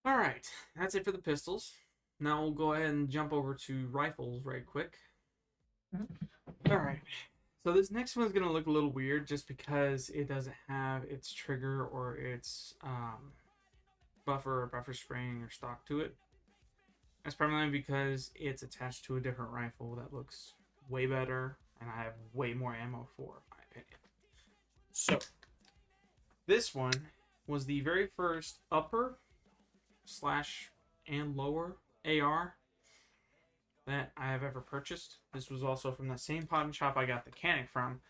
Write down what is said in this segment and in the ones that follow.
All right, that's it for the pistols. Now we'll go ahead and jump over to rifles right quick. All right. So this next one's gonna look a little weird just because it doesn't have its trigger or its buffer or buffer spring or stock to it. That's primarily because it's attached to a different rifle that looks way better and I have way more ammo for, in my opinion. So this one was the very first upper slash and lower AR that I have ever purchased. This was also from the same pawn shop I got the Canic from.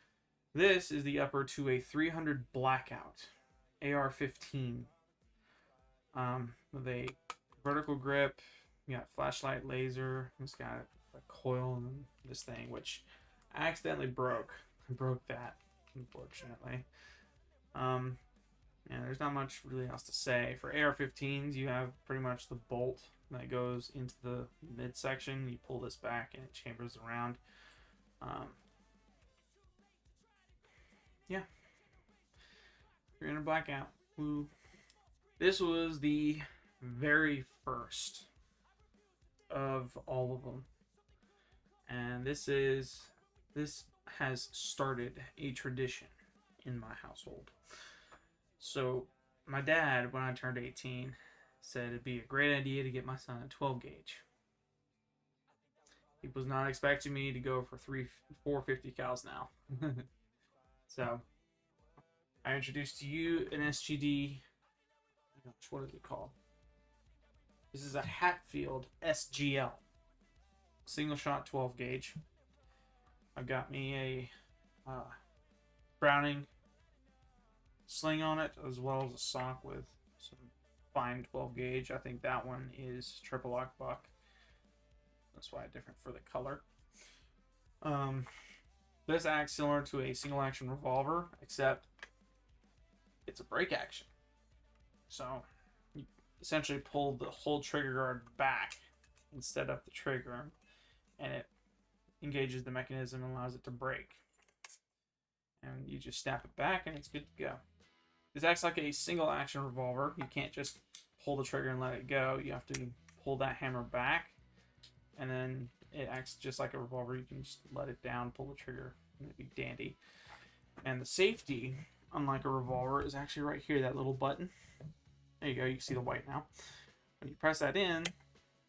This is the upper to a 300 Blackout AR-15 with a vertical grip. You got flashlight, laser. It's got a coil and this thing, which I accidentally broke. I broke that, unfortunately. Yeah, there's not much really else to say. For AR-15s, you have pretty much the bolt that goes into the midsection. You pull this back and it chambers around. Yeah, you're in a blackout. Woo. This was the very first of all of them, and this has started a tradition in my household. So my dad, when I turned 18, said it'd be a great idea to get my son a 12 gauge. He was not expecting me to go for 450 cals now. So I introduced to you an SGD. Gosh, what is it called? This is a Hatfield SGL, single shot 12 gauge. I've got me a Browning sling on it, as well as a sock with some fine 12 gauge. I think that one is triple lock buck. That's why it's different for the color. This acts similar to a single action revolver, except it's a break action. So you essentially pull the whole trigger guard back instead of the trigger, and it engages the mechanism and allows it to break. And you just snap it back and it's good to go. This acts like a single action revolver. You can't just pull the trigger and let it go. You have to pull that hammer back, and then it acts just like a revolver. You can just let it down, pull the trigger, and it'd be dandy. And the safety, unlike a revolver, is actually right here, that little button. There you go, you can see the white now. When you press that in,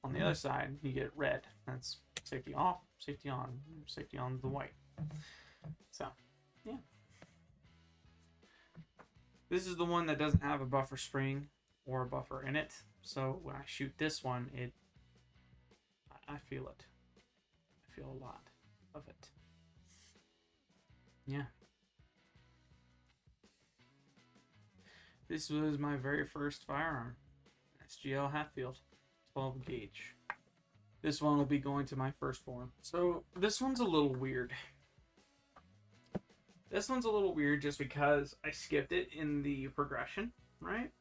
on the other side, you get red. That's safety off, safety on. Safety on is the white. So, yeah. This is the one that doesn't have a buffer spring or a buffer in it. So when I shoot this one, I feel it. I feel a lot of it. Yeah. This was my very first firearm. SGL Hatfield 12 gauge. This one will be going to my firstborn. So this one's a little weird. This one's a little weird just because I skipped it in the progression, right?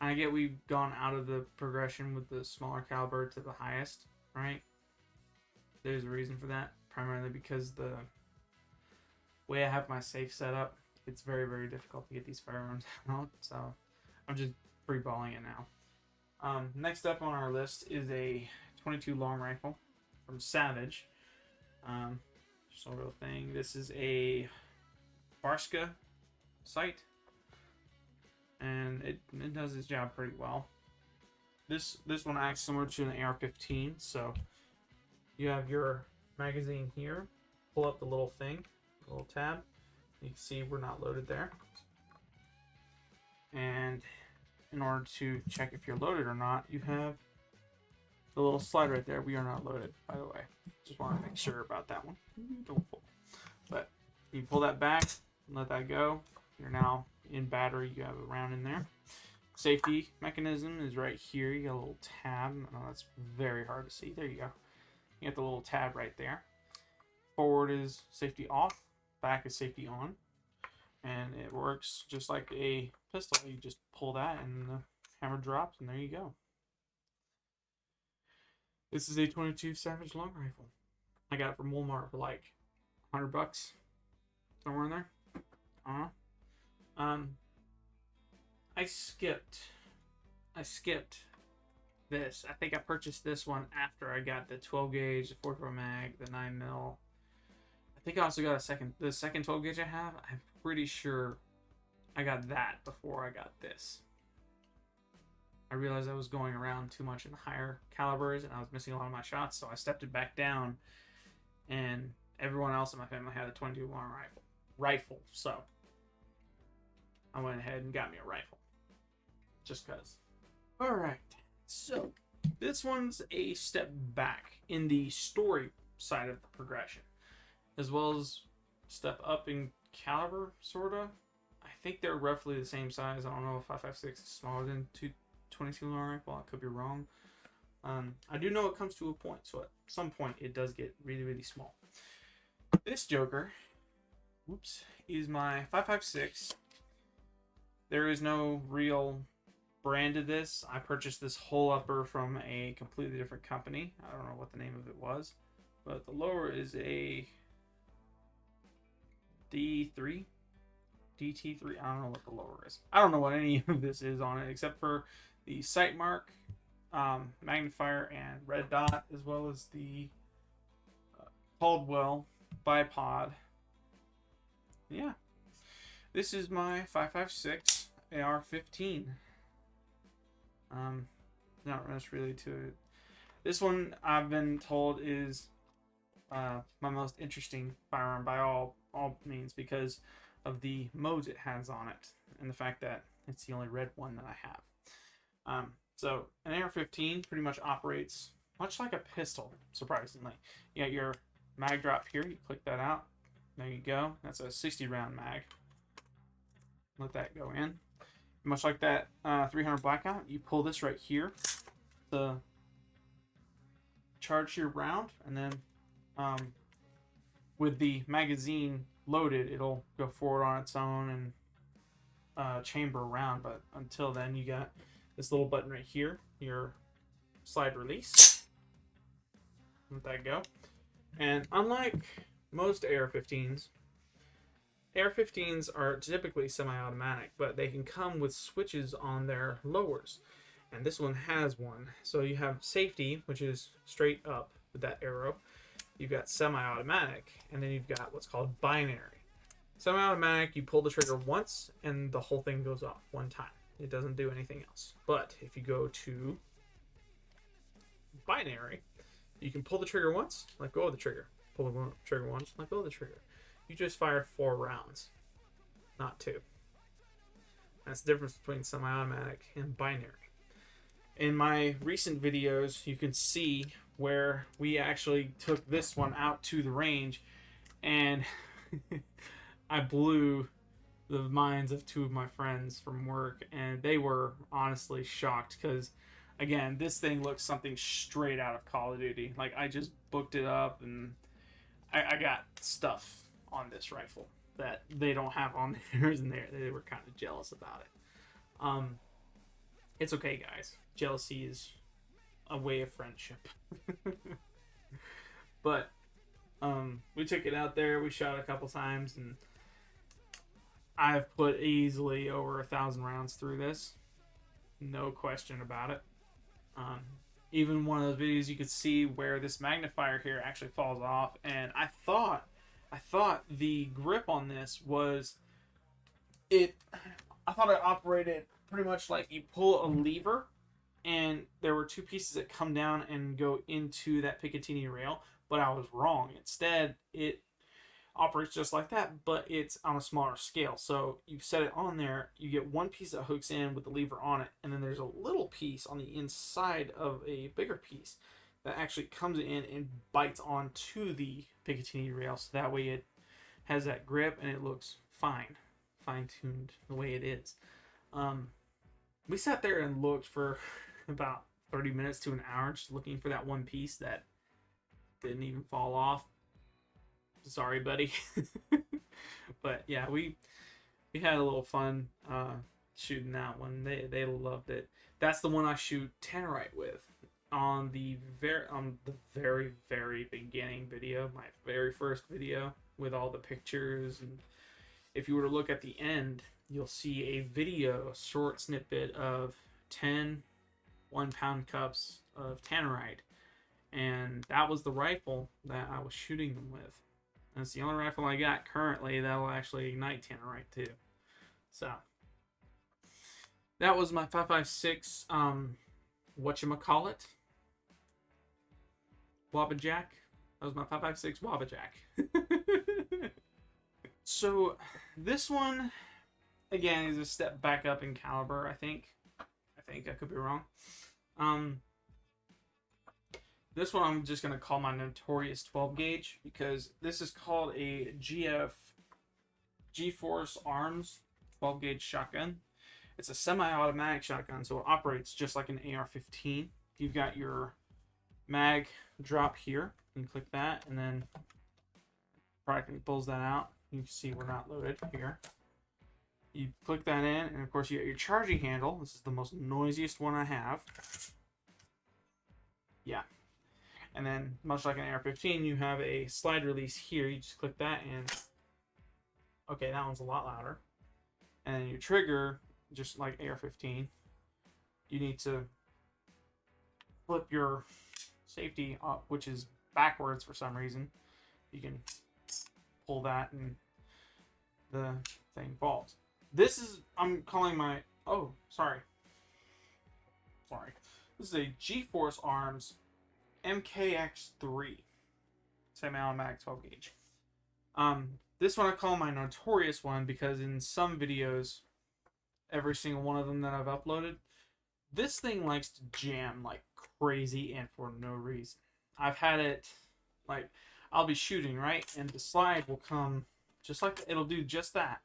I get we've gone out of the progression with the smaller caliber to the highest, right? There's a reason for that, primarily because the way I have my safe set up, it's very, very difficult to get these firearms out, so I'm just freeballing it now. Next up on our list is a 22 long rifle from Savage. Sort of thing. This is a Barska sight, and it does its job pretty well. This one acts similar to an AR-15, so you have your magazine here. Pull up the little thing, the little tab. You can see we're not loaded there. And in order to check if you're loaded or not, you have the little slide right there. We are not loaded, by the way. Just want to make sure about that one. Don't pull. But you pull that back and let that go. You're now in battery. You have a round in there. Safety mechanism is right here. You got a little tab. Oh, that's very hard to see. There you go. You got the little tab right there. Forward is safety off. Back is safety on. And it works just like a pistol. You just pull that and the hammer drops, and there you go. This is a 22 Savage long rifle. I got it from Walmart for like $100, somewhere in there. I skipped I skipped this. I think I purchased this one after I got the 12 gauge, the 44 mag, the 9mm. I think I also got the second 12 gauge I have. I'm pretty sure I got that before I got this. I realized I was going around too much in the higher calibers and I was missing a lot of my shots, so I stepped it back down. And everyone else in my family had a 22 long rifle, so I went ahead and got me a rifle, just cause. All right, so this one's a step back in the story side of the progression, as well as step up in caliber, sorta. I think they're roughly the same size. I don't know if 5.56 is smaller than 22 long rifle. I could be wrong. I do know it comes to a point, so at some point it does get really, really small. This Joker, whoops, is my 5.56. There is no real brand of this. I purchased this whole upper from a completely different company. I don't know what the name of it was, but the lower is a DT3. I don't know what the lower is. I don't know what any of this is on it except for the sight mark, magnifier, and red dot, as well as the Caldwell bipod. Yeah, this is my 5.56 AR-15. Not much really to it. This one I've been told is my most interesting firearm by all means because of the modes it has on it and the fact that it's the only red one that I have. So an AR-15 pretty much operates much like a pistol, surprisingly. You got your mag drop here. You click that out. There you go. That's a 60 round mag. Let that go in. Much like that 300 blackout, you pull this right here to charge your round, and then with the magazine loaded, it'll go forward on its own and chamber around. But until then, you got this little button right here, your slide release. Let that go. And unlike most AR-15s, AR-15s are typically semi-automatic, but they can come with switches on their lowers. And this one has one. So you have safety, which is straight up with that arrow. You've got semi-automatic, and then you've got what's called binary. Semi-automatic, you pull the trigger once, and the whole thing goes off one time. It doesn't do anything else. But if you go to binary, you can pull the trigger once, let go of the trigger. Pull the trigger once, let go of the trigger. You just fired 4 rounds, not 2. That's the difference between semi-automatic and binary. In my recent videos, you can see where we actually took this one out to the range, and I blew the minds of 2 of my friends from work, and they were honestly shocked because, again, this thing looks something straight out of Call of Duty. Like, I just booked it up, and I got stuff on this rifle that they don't have on theirs, and they were kind of jealous about it. It's okay, guys. Jealousy is a way of friendship. But we took it out there, we shot a couple times, and I've put easily over 1,000 rounds through this, no question about it. Even one of those videos, you could see where this magnifier here actually falls off, and I thought the grip on this was I thought it operated pretty much like you pull a lever and there were 2 pieces that come down and go into that Picatinny rail, but I was wrong. Instead, it operates just like that, but it's on a smaller scale. So you set it on there, you get 1 piece that hooks in with the lever on it, and then there's a little piece on the inside of a bigger piece that actually comes in and bites onto the Picatinny rail, so that way it has that grip and it looks fine-tuned the way it is. We sat there and looked for about 30 minutes to an hour just looking for that 1 piece that didn't even fall off. Sorry, buddy. But yeah, we had a little fun shooting that one. They loved it. That's the one I shoot Tannerite with on the very beginning video, my very first video with all the pictures. And if you were to look at the end, you'll see a short snippet of 10 1-pound cups of tannerite. And that was the rifle that I was shooting them with. And it's the only rifle I got currently that will actually ignite tannerite too. So that was my 5.56 whatchamacallit, Wabajack. That was my 5.56 Wabajack. So this one, again, is a step back up in caliber, I think. I could be wrong. This one I'm just going to call my notorious 12 gauge because this is called a G-Force Arms 12 gauge shotgun. It's a semi-automatic shotgun, so it operates just like an AR-15. You've got your mag drop here. You click that, and then practically pulls that out. You can see we're not loaded here. You click that in, and of course you got your charging handle. This is the most noisiest one I have. Yeah. And then, much like an AR-15, you have a slide release here. You just click that, and okay, that one's a lot louder. And then your trigger, just like AR-15, you need to flip your safety up, which is backwards for some reason. You can pull that, and the thing falls. This is, I'm calling my, sorry. This is a G-Force Arms MKX3 semi-automatic 12 gauge. This one I call my notorious one because in some videos, every single one of them that I've uploaded, this thing likes to jam like crazy and for no reason. I've had it, like, I'll be shooting, right? And the slide will come just like, it'll do just that.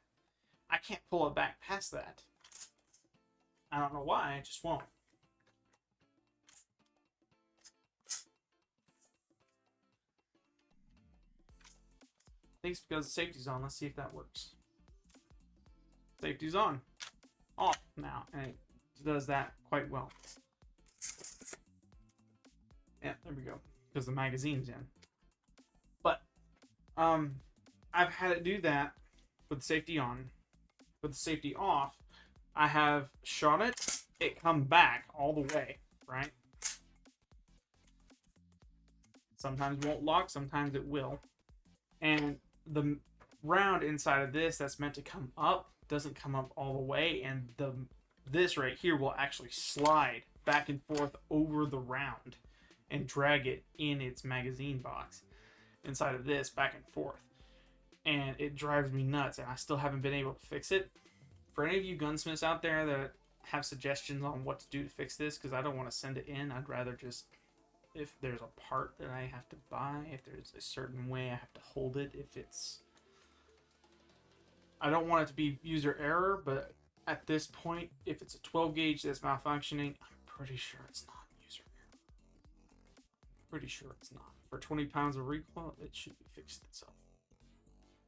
I can't pull it back past that. I don't know why, it just won't. I think it's because the safety's on. Let's see if that works. Safety's on. Off now. And it does that quite well. Yeah, there we go. Because the magazine's in. But, I've had it do that with the safety on. With the safety off, I have shot it. It come back all the way, right? Sometimes it won't lock. Sometimes it will. And the round inside of this that's meant to come up doesn't come up all the way, and this right here will actually slide back and forth over the round and drag it in its magazine box inside of this back and forth, and it drives me nuts, and I still haven't been able to fix it. For any of you gunsmiths out there that have suggestions on what to do to fix this, because I don't want to send it in, I'd rather just, if there's a part that I have to buy, if there's a certain way I have to hold it, if it's, I don't want it to be user error, but at this point, if it's a 12 gauge that's malfunctioning, I'm pretty sure it's not user error. Pretty sure it's not. For 20 pounds of recoil, it should be fixed itself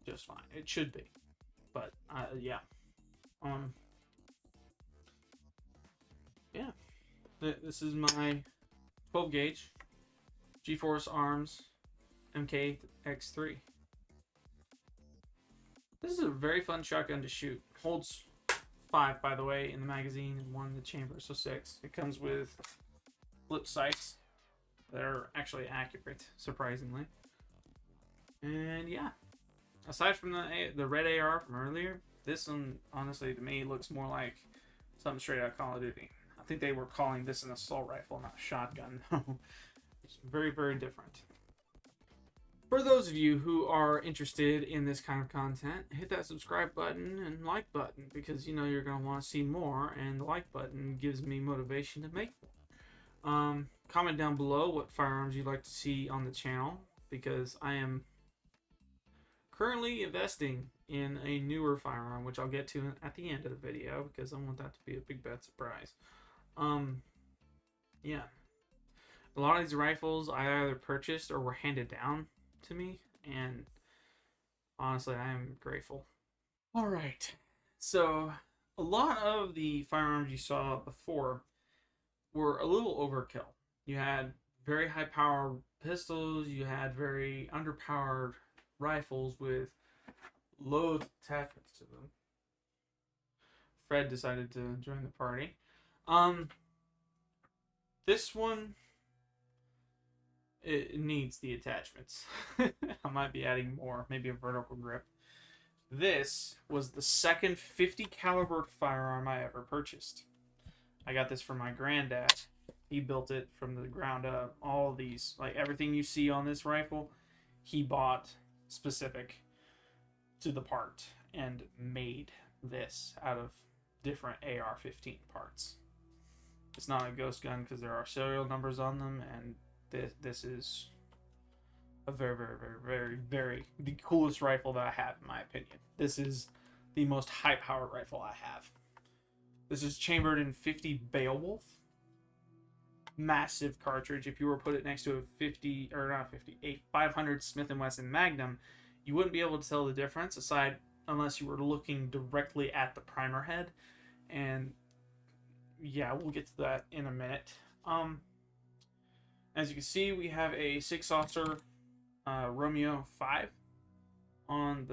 just fine. It should be, but yeah. Yeah, this is my 12 gauge G-Force Arms MKX3. This is a very fun shotgun to shoot. Holds 5, by the way, in the magazine and 1 in the chamber, so 6. It comes with flip sights that are actually accurate, surprisingly. And yeah, aside from the red AR from earlier, this one, honestly, to me, looks more like something straight out of Call of Duty. I think they were calling this an assault rifle, not a shotgun. It's very, very different. For those of you who are interested in this kind of content, hit that subscribe button and like button, because you know you're going to want to see more, and the like button gives me motivation to make more. Comment down below what firearms you'd like to see on the channel, because I am currently investing in a newer firearm, which I'll get to at the end of the video, because I want that to be a big bad surprise. Yeah. A lot of these rifles I either purchased or were handed down to me, and honestly, I am grateful. Alright, so a lot of the firearms you saw before were a little overkill. You had very high power pistols, you had very underpowered rifles with loads of attachments to them. Fred decided to join the party. Um, this one, it needs the attachments. I might be adding more, maybe a vertical grip. This was the second 50 caliber firearm I ever purchased. I got this from my granddad. He built it from the ground up. All of these, like everything you see on this rifle, he bought specific to the part and made this out of different AR-15 parts. It's not a ghost gun because there are serial numbers on them, and this is a very, very, very, very, very the coolest rifle that I have, in my opinion. This is the most high-powered rifle I have. This is chambered in 50 Beowulf. Massive cartridge. If you were to put it next to a 50, or not 50, a 500 Smith & Wesson Magnum, you wouldn't be able to tell the difference aside unless you were looking directly at the primer head. And yeah, we'll get to that in a minute. As you can see, we have a 6-saucer Romeo 5 on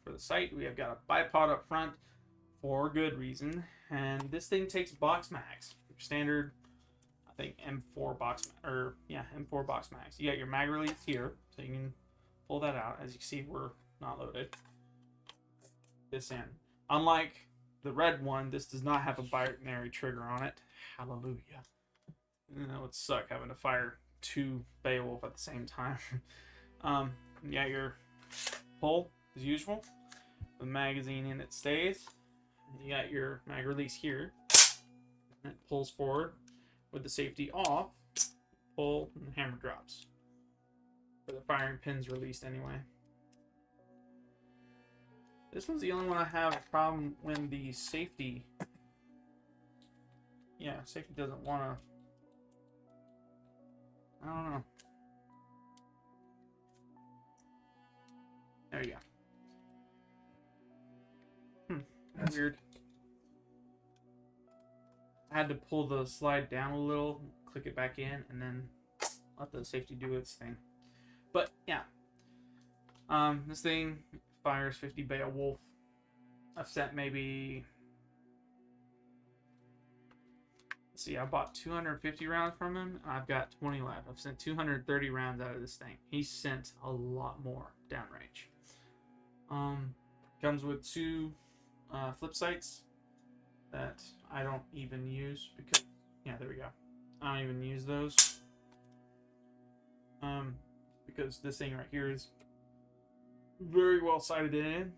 for the sight. We have got a bipod up front for good reason, and this thing takes box mags, standard, I think M4 box, or yeah, M4 box mags. You got your mag release here, so you can pull that out. As you can see, we're not loaded. This in. Unlike the red one, this does not have a binary trigger on it. Hallelujah. That would suck having to fire 2 Beowulf at the same time. You got your pull as usual. The magazine in it stays. You got your mag release here. And it pulls forward with the safety off. Pull and the hammer drops. For the firing pins released anyway. This one's the only one I have a problem when the safety. Yeah, safety doesn't want to. I don't know. There you go. Weird. I had to pull the slide down a little, click it back in, and then let the safety do its thing. But yeah, this thing fires 50 Beowulf. I've sent maybe. Let's see, I bought 250 rounds from him. I've got 20 left. I've sent 230 rounds out of this thing. He sent a lot more downrange. Comes with 2 flip sights that I don't even use because, yeah, there we go. I don't even use those. Because this thing right here is very well sighted in.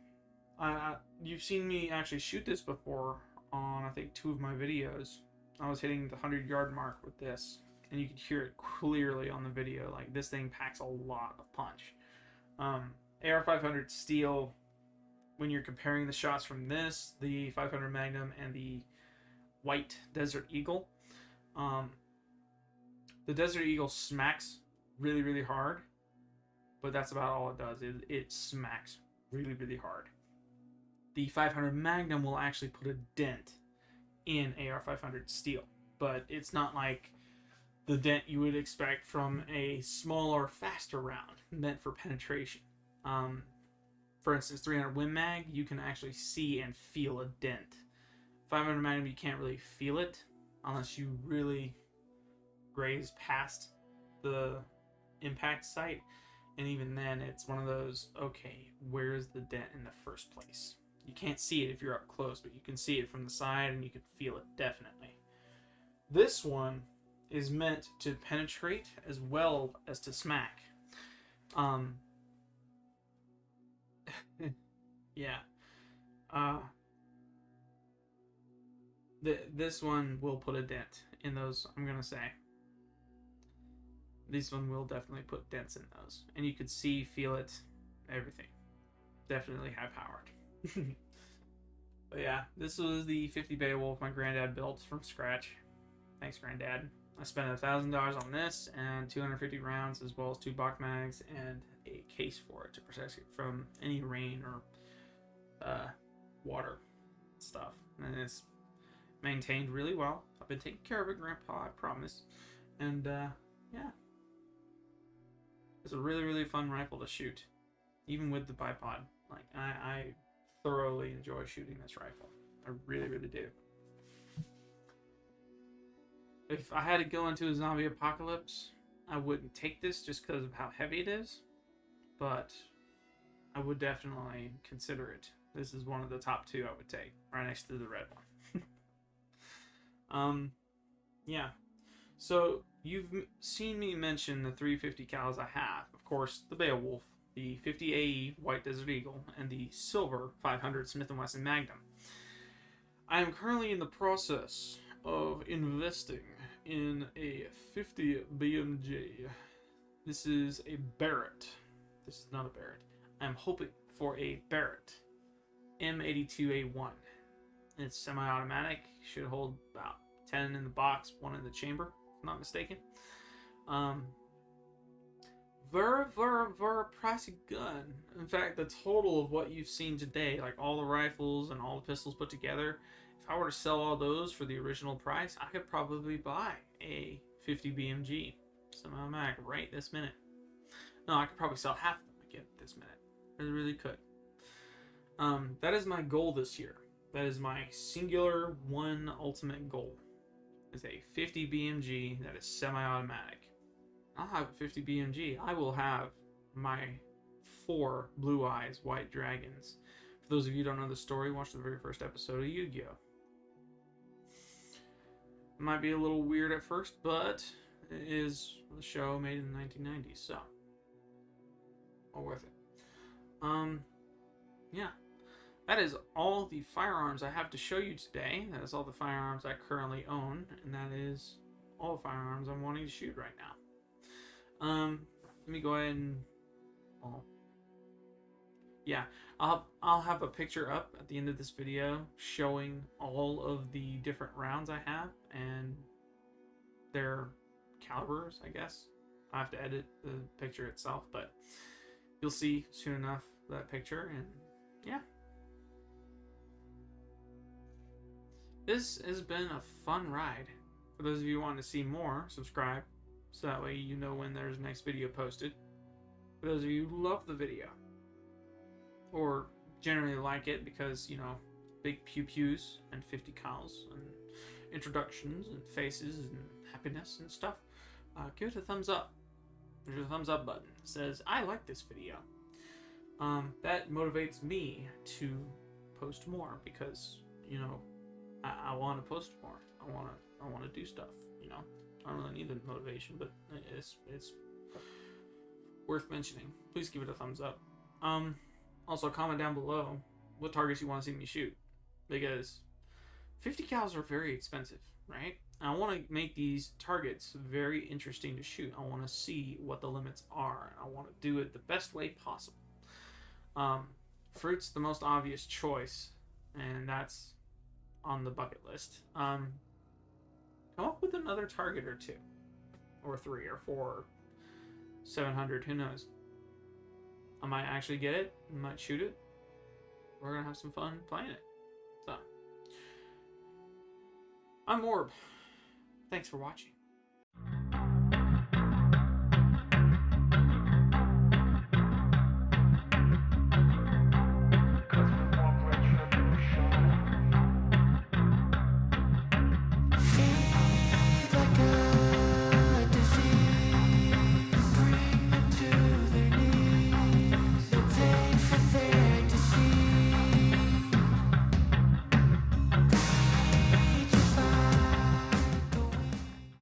You've seen me actually shoot this before on, I think, 2 of my videos. I was hitting the 100-yard mark with this, and you could hear it clearly on the video. Like, this thing packs a lot of punch. AR-500 steel, when you're comparing the shots from this, the 500 Magnum, and the white Desert Eagle, the Desert Eagle smacks really, really hard, but that's about all it does. It smacks really, really hard. The 500 Magnum will actually put a dent in AR-500 steel, but it's not like the dent you would expect from a smaller, faster round meant for penetration. For instance, 300 Win Mag, you can actually see and feel a dent. 500 Magnum, you can't really feel it unless you really graze past the impact site, and even then, it's one of those, okay, where's the dent in the first place? You can't see it if you're up close, but you can see it from the side and you can feel it definitely. This one is meant to penetrate as well as to smack. Yeah. This one will put a dent in those, I'm gonna say. This one will definitely put dents in those. And you could see, feel it, everything. Definitely high powered. But yeah, this was the 50 Beowulf my granddad built from scratch. Thanks, Granddad. I spent $1,000 on this and 250 rounds, as well as 2 box mags and a case for it to protect it from any rain or water stuff. And it's maintained really well. I've been taking care of it, Grandpa, I promise. And yeah, it's a really, really fun rifle to shoot, even with the bipod. Like, I thoroughly enjoy shooting this rifle. I really, really do. If I had to go into a zombie apocalypse, I wouldn't take this just because of how heavy it is, but I would definitely consider it. This is one of the top two I would take, right next to the red one. Yeah. So you've seen me mention the 350 cals I have. Of course, the Beowulf, the 50 AE White Desert Eagle, and the silver 500 Smith & Wesson Magnum. I am currently in the process of investing in a 50 BMG. This is a Barrett. This is not a Barrett. I'm hoping for a Barrett M82A1. It's semi-automatic. Should hold about 10 in the box, 1 in the chamber, if I'm not mistaken. Very pricey gun. In fact, the total of what you've seen today, like all the rifles and all the pistols put together, if I were to sell all those for the original price, I could probably buy a 50 BMG semi-automatic right this minute. No, I could probably sell half of them again this minute. I really could. That is my goal this year. That is my singular one ultimate goal. Is a 50 BMG that is semi-automatic. I'll have a 50 BMG. I will have my 4 Blue Eyes White Dragons. For those of you who don't know the story, watch the very first episode of Yu-Gi-Oh! Might be a little weird at first, but it is a show made in the 1990s, so all worth it. Yeah. That is all the firearms I have to show you today. That is all the firearms I currently own, and that is all the firearms I'm wanting to shoot right now. Let me go ahead and, well, yeah, I'll have a picture up at the end of this video showing all of the different rounds I have and their calibers, I guess. I have to edit the picture itself, but you'll see soon enough that picture, and yeah. This has been a fun ride. For those of you who want to see more, subscribe, so that way you know when there's next video posted. For those of you who love the video, or generally like it because, you know, big pew-pews and 50 cals and introductions and faces and happiness and stuff, give it a thumbs up. There's a thumbs up button. It says, I like this video. That motivates me to post more because, you know, I want to post more. I want to do stuff, you know. I don't really need the motivation, but it's worth mentioning. Please give it a thumbs up. Also comment down below what targets you want to see me shoot, because 50 cals are very expensive, right? I want to make these targets very interesting to shoot. I want to see what the limits are. I want to do it the best way possible. Fruit's the most obvious choice, and that's on the bucket list. Come up with another target or 2, or 3, or 4, 700. Who knows? I might actually get it. I might shoot it. We're gonna have some fun playing it. So, I'm Orb. Thanks for watching.